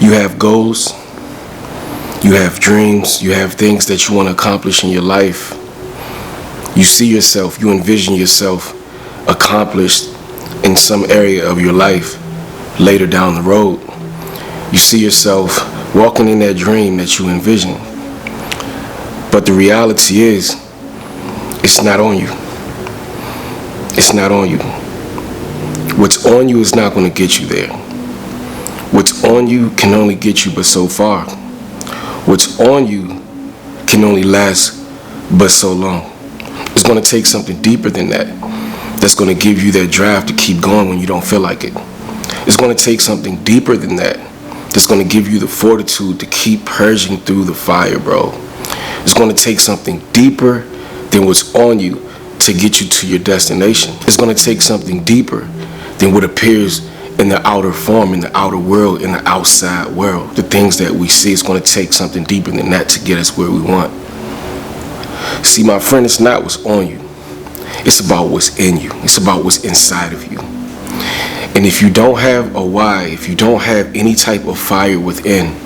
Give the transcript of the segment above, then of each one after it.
You have goals, you have dreams, you have things that you want to accomplish in your life. You see yourself, you envision yourself accomplished in some area of your life later down the road. You see yourself walking in that dream that you envision. But the reality is, it's not on you. It's not on you. What's on you is not going to get you there. What's on you can only get you but so far. What's on you can only last but so long. It's going to take something deeper than that that's going to give you that drive to keep going when you don't feel like it. It's going to take something deeper than that that's going to give you the fortitude to keep purging through the fire, bro. It's going to take something deeper than what's on you to get you to your destination. It's going to take something deeper than what appears in the outer form, in the outer world, in the outside world. The things that we see, it's going to take something deeper than that to get us where we want. See, my friend, it's not what's on you. It's about what's in you. It's about what's inside of you. And if you don't have a why, if you don't have any type of fire within,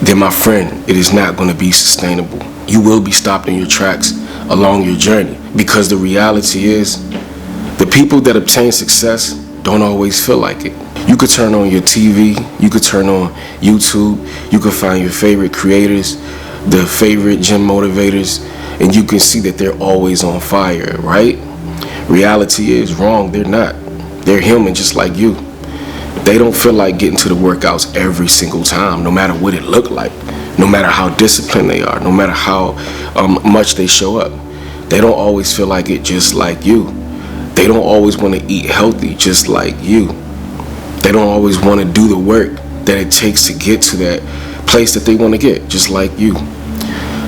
then my friend, it is not going to be sustainable. You will be stopped in your tracks along your journey, because the reality is, the people that obtain success don't always feel like it. You could turn on your TV, you could turn on YouTube, you could find your favorite creators, the favorite gym motivators, and you can see that they're always on fire, right? Reality is wrong, they're not. They're human just like you. They don't feel like getting to the workouts every single time, no matter what it looked like, no matter how disciplined they are, no matter how much they show up. They don't always feel like it just like you. They don't always want to eat healthy just like you. They don't always want to do the work that it takes to get to that place that they want to get just like you.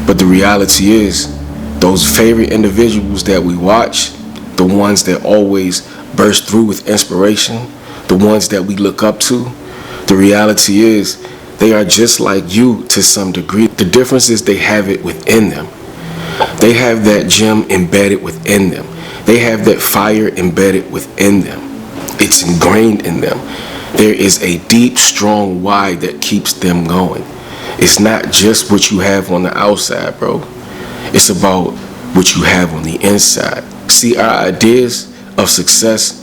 But the reality is, those favorite individuals that we watch, the ones that always burst through with inspiration, the ones that we look up to, the reality is they are just like you to some degree. The difference is they have it within them. They have that gem embedded within them. They have that fire embedded within them. It's ingrained in them. There is a deep, strong why that keeps them going. It's not just what you have on the outside, bro. It's about what you have on the inside. See, our ideas of success,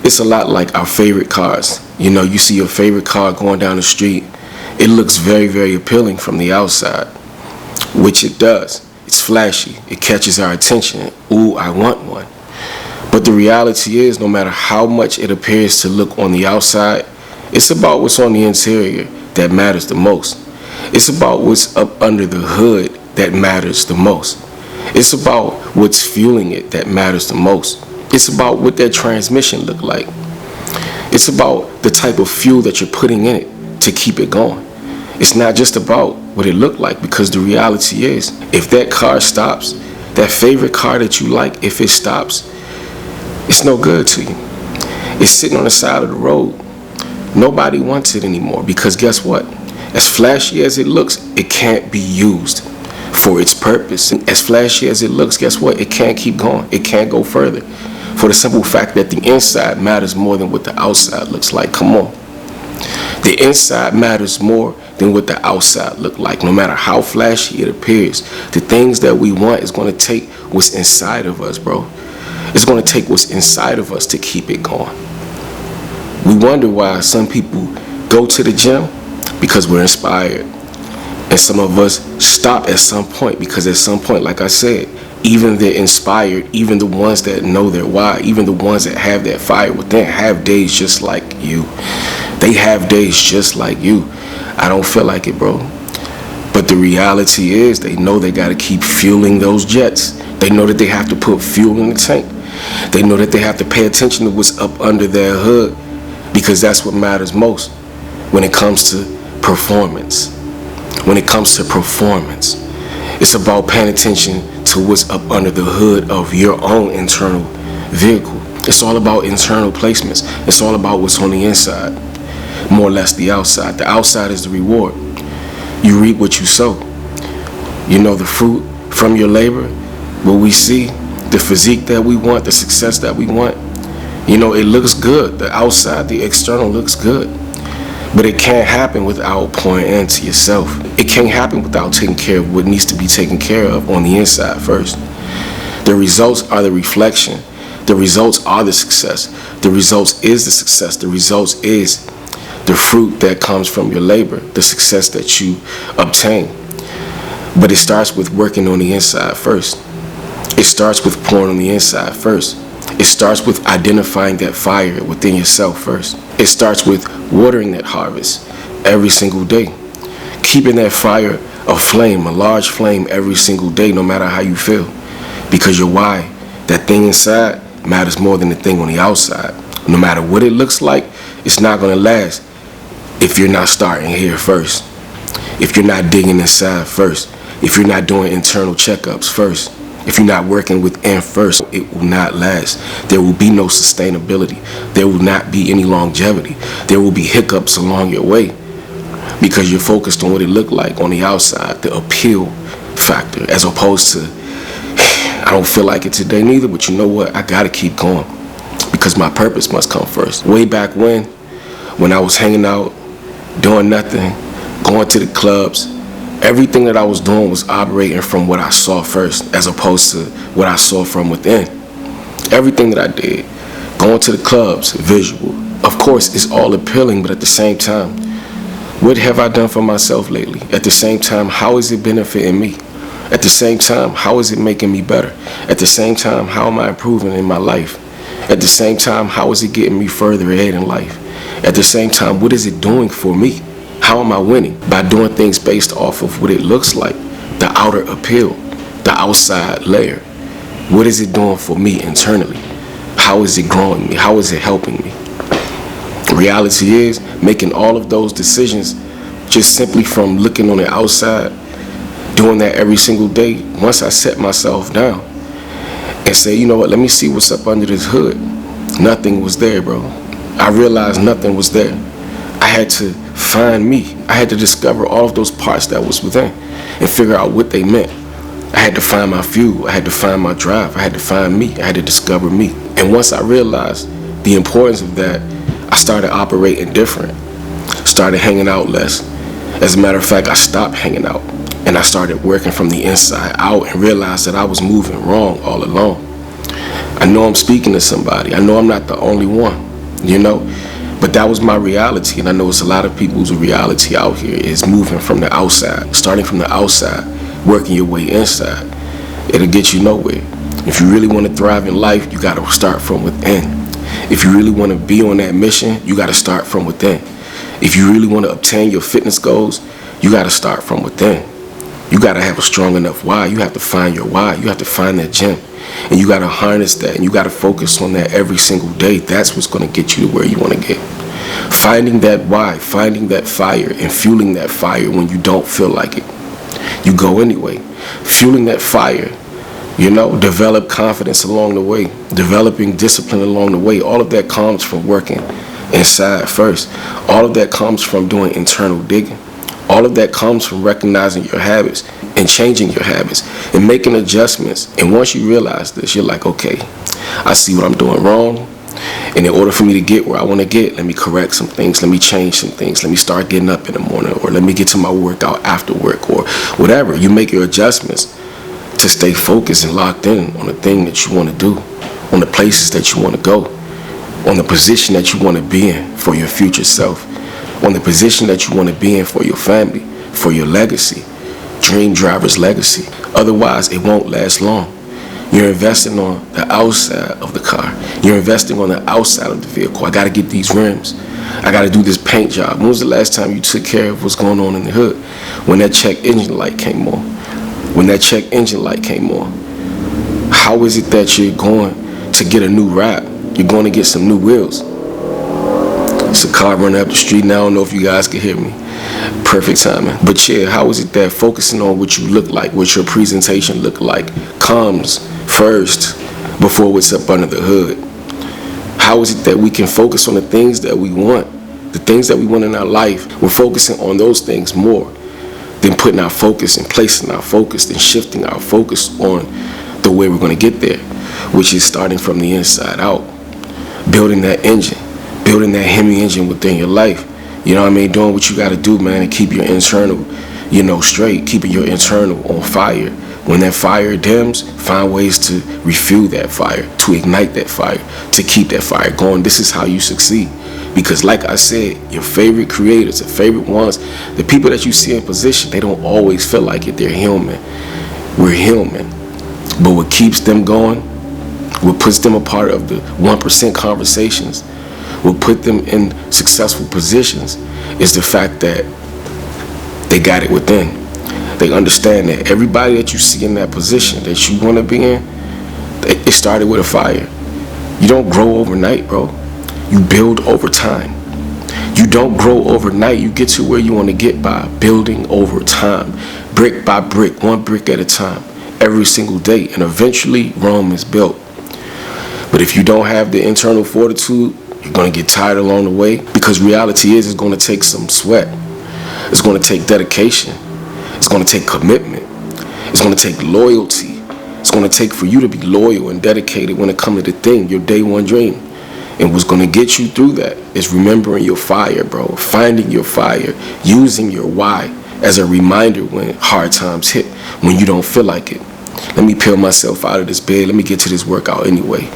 it's a lot like our favorite cars. You know, you see your favorite car going down the street. It looks very, very appealing from the outside, which it does. It's flashy. It catches our attention. Ooh, I want one. But the reality is, no matter how much it appears to look on the outside, it's about what's on the interior that matters the most. It's about what's up under the hood that matters the most. It's about what's fueling it that matters the most. It's about what that transmission look like. It's about the type of fuel that you're putting in it to keep it going. It's not just about what it looked like, because the reality is, if that car stops, that favorite car that you like, if it stops, it's no good to you. It's sitting on the side of the road. Nobody wants it anymore, because guess what? As flashy as it looks, it can't be used for its purpose. And as flashy as it looks, guess what? It can't keep going. It can't go further. For the simple fact that the inside matters more than what the outside looks like. Come on. The inside matters more than what the outside look like. No matter how flashy it appears, the things that we want is going to take what's inside of us, bro. It's going to take what's inside of us to keep it going. We wonder why some people go to the gym, because we're inspired. And some of us stop at some point, because at some point, like I said, even the inspired, even the ones that know their why, even the ones that have that fire within, have days just like you. They have days just like you. I don't feel like it, bro. But the reality is, they know they got to keep fueling those jets. They know that they have to put fuel in the tank. They know that they have to pay attention to what's up under their hood, because that's what matters most when it comes to performance. When it comes to performance, it's about paying attention to what's up under the hood of your own internal vehicle. It's all about internal placements. It's all about what's on the inside, more or less the outside. The outside is the reward. You reap what you sow. You know, the fruit from your labor, what we see, the physique that we want, the success that we want, you know, it looks good. The outside, the external looks good. But it can't happen without pouring into yourself. It can't happen without taking care of what needs to be taken care of on the inside first. The results are the reflection. The results are the success. The results is the success. The results is the fruit that comes from your labor, the success that you obtain. But it starts with working on the inside first. It starts with pouring on the inside first. It starts with identifying that fire within yourself first. It starts with watering that harvest every single day. Keeping that fire aflame, a large flame every single day, no matter how you feel. Because your why, that thing inside, matters more than the thing on the outside. No matter what it looks like, it's not going to last if you're not starting here first. If you're not digging inside first. If you're not doing internal checkups first. If you're not working within first, it will not last. There will be no sustainability. There will not be any longevity. There will be hiccups along your way because you're focused on what it looked like on the outside, the appeal factor, as opposed to, I don't feel like it today neither, but you know what? I gotta keep going because my purpose must come first. Way back when I was hanging out, doing nothing, going to the clubs, everything that I was doing was operating from what I saw first, as opposed to what I saw from within. Everything that I did, going to the clubs, visual. Of course, it's all appealing, but at the same time, what have I done for myself lately? At the same time, how is it benefiting me? At the same time, how is it making me better? At the same time, how am I improving in my life? At the same time, how is it getting me further ahead in life? At the same time, what is it doing for me? How am I winning? By doing things based off of what it looks like, the outer appeal, the outside layer. What is it doing for me internally? How is it growing me? How is it helping me? Reality is making all of those decisions just simply from looking on the outside, doing that every single day. Once I set myself down and say, you know what, let me see what's up under this hood. Nothing was there, bro. I realized nothing was there. I had to find me. I had to discover all of those parts that was within and figure out what they meant. I had to find my fuel. I had to find my drive. I had to find me. I had to discover me. And once I realized the importance of that, I started operating different. Started hanging out less. As a matter of fact, I stopped hanging out and I started working from the inside out and realized that I was moving wrong all along. I know I'm speaking to somebody. I know I'm not the only one, you know? But that was my reality, and I know it's a lot of people's reality out here is moving from the outside, starting from the outside, working your way inside. It'll get you nowhere. If you really want to thrive in life, you got to start from within. If you really want to be on that mission, you got to start from within. If you really want to obtain your fitness goals, you got to start from within. You got to have a strong enough why. You have to find your why. You have to find that gem. And you got to harness that, and you got to focus on that every single day. That's what's going to get you to where you want to get. Finding that why, finding that fire, and fueling that fire when you don't feel like it. You go anyway. Fueling that fire, you know, develop confidence along the way, developing discipline along the way. All of that comes from working inside first. All of that comes from doing internal digging. All of that comes from recognizing your habits and changing your habits and making adjustments. And once you realize this, you're like, okay, I see what I'm doing wrong. And in order for me to get where I want to get, let me correct some things. Let me change some things. Let me start getting up in the morning, or let me get to my workout after work, or whatever. You make your adjustments to stay focused and locked in on the thing that you want to do, on the places that you want to go, on the position that you want to be in for your future self, on the position that you want to be in for your family, for your legacy, dream driver's legacy. Otherwise, it won't last long. You're investing on the outside of the car. You're investing on the outside of the vehicle. I got to get these rims. I got to do this paint job. When was the last time you took care of what's going on in the hood? When that check engine light came on. When that check engine light came on. How is it that you're going to get a new wrap? You're going to get some new wheels. It's a car running up the street now. I don't know if you guys can hear me. Perfect timing. But yeah, how is it that focusing on what you look like, what your presentation look like, comes first before what's up under the hood? How is it that we can focus on the things that we want, the things that we want in our life? We're focusing on those things more than putting our focus and placing our focus and shifting our focus on the way we're going to get there, which is starting from the inside out, building that engine, building that Hemi engine within your life. You know what I mean? Doing what you got to do, man, and keep your internal, straight. Keeping your internal on fire. When that fire dims, find ways to refuel that fire, to ignite that fire, to keep that fire going. This is how you succeed. Because like I said, your favorite creators, the favorite ones, the people that you see in position, they don't always feel like it. They're human. We're human. But what keeps them going, what puts them a part of the 1% conversations, what put them in successful positions is the fact that they got it within. They understand that everybody that you see in that position that you want to be in, it started with a fire. You don't grow overnight, bro. You build over time. You don't grow overnight. You get to where you want to get by building over time, brick by brick, one brick at a time, every single day. And eventually Rome is built. But if you don't have the internal fortitude, you're going to get tired along the way, because reality is it's going to take some sweat. It's going to take dedication. It's going to take commitment. It's going to take loyalty. It's going to take for you to be loyal and dedicated when it comes to the thing, your day one dream. And what's going to get you through that is remembering your fire, bro. Finding your fire. Using your why as a reminder when hard times hit, when you don't feel like it. Let me peel myself out of this bed. Let me get to this workout anyway.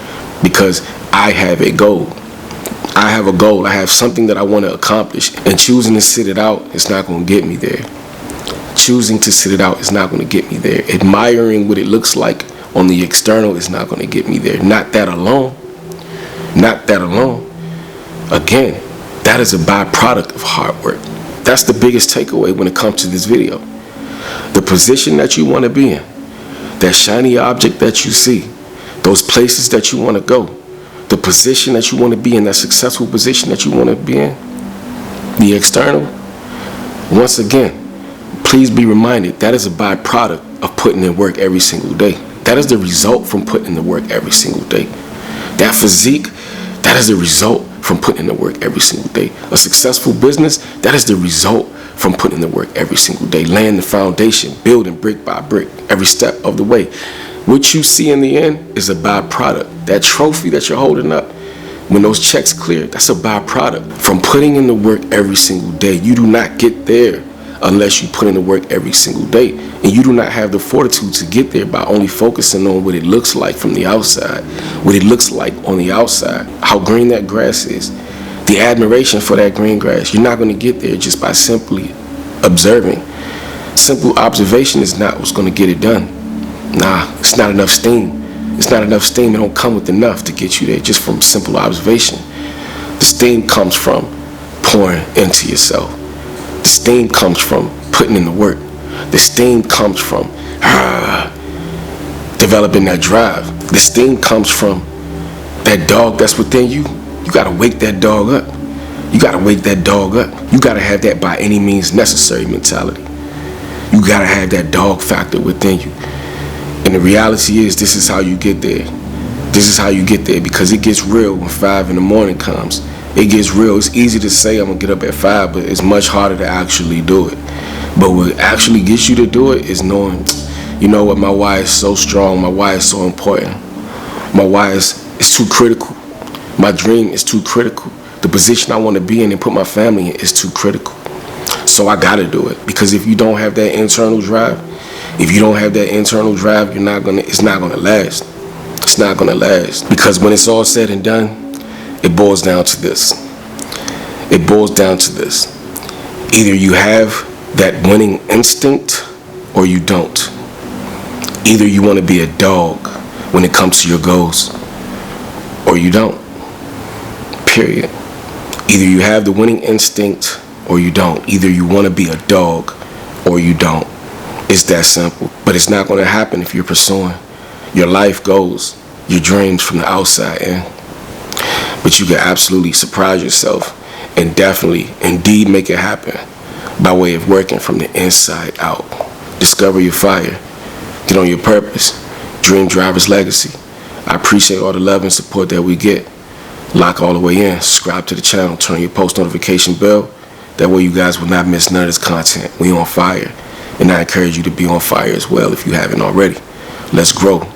Because I have a goal. I have a goal. I have something that I want to accomplish. And choosing to sit it out is not going to get me there. Choosing to sit it out is not going to get me there. Admiring what it looks like on the external is not going to get me there. Not that alone. Not that alone. Again, that is a byproduct of hard work. That's the biggest takeaway when it comes to this video. The position that you want to be in, that shiny object that you see, those places that you want to go, the position that you want to be in, that successful position that you want to be in, the external, once again, please be reminded that is a byproduct of putting in work every single day. That is the result from putting in the work every single day. That physique, that is the result from putting in the work every single day. A successful business, that is the result from putting in the work every single day. Laying the foundation, building brick by brick, every step of the way. What you see in the end is a byproduct. That trophy that you're holding up, when those checks clear, that's a byproduct from putting in the work every single day. You do not get there unless you put in the work every single day. And you do not have the fortitude to get there by only focusing on what it looks like from the outside, what it looks like on the outside, how green that grass is, the admiration for that green grass. You're not going to get there just by simply observing. Simple observation is not what's going to get it done. Nah, it's not enough steam. It's not enough steam. It don't come with enough to get you there just from simple observation. The steam comes from pouring into yourself. The steam comes from putting in the work. The steam comes from developing that drive. The steam comes from that dog that's within you. You gotta wake that dog up. You gotta wake that dog up. You gotta have that by any means necessary mentality. You gotta have that dog factor within you. And the reality is, this is how you get there. This is how you get there, because it gets real when 5 in the morning comes. It gets real. It's easy to say I'm gonna get up at 5, but it's much harder to actually do it. But what actually gets you to do it is knowing, you know what, my why is so strong, my why is so important. My why is too critical. My dream is too critical. The position I want to be in and put my family in is too critical. So I gotta do it. Because if you don't have that internal drive, you're not gonna, it's not gonna last. It's not gonna last. Because when it's all said and done, it boils down to this. It boils down to this. Either you have that winning instinct or you don't. Either you want to be a dog when it comes to your goals or you don't. Period. Either you have the winning instinct or you don't. Either you want to be a dog or you don't. It's that simple. But it's not going to happen if you're pursuing your life goals, your dreams from the outside in. But you can absolutely surprise yourself and definitely, indeed, make it happen by way of working from the inside out. Discover your fire. Get on your purpose. Dream driver's legacy. I appreciate all the love and support that we get. Lock all the way in. Subscribe to the channel. Turn your post notification bell. That way you guys will not miss none of this content. We on fire. And I encourage you to be on fire as well if you haven't already. Let's grow.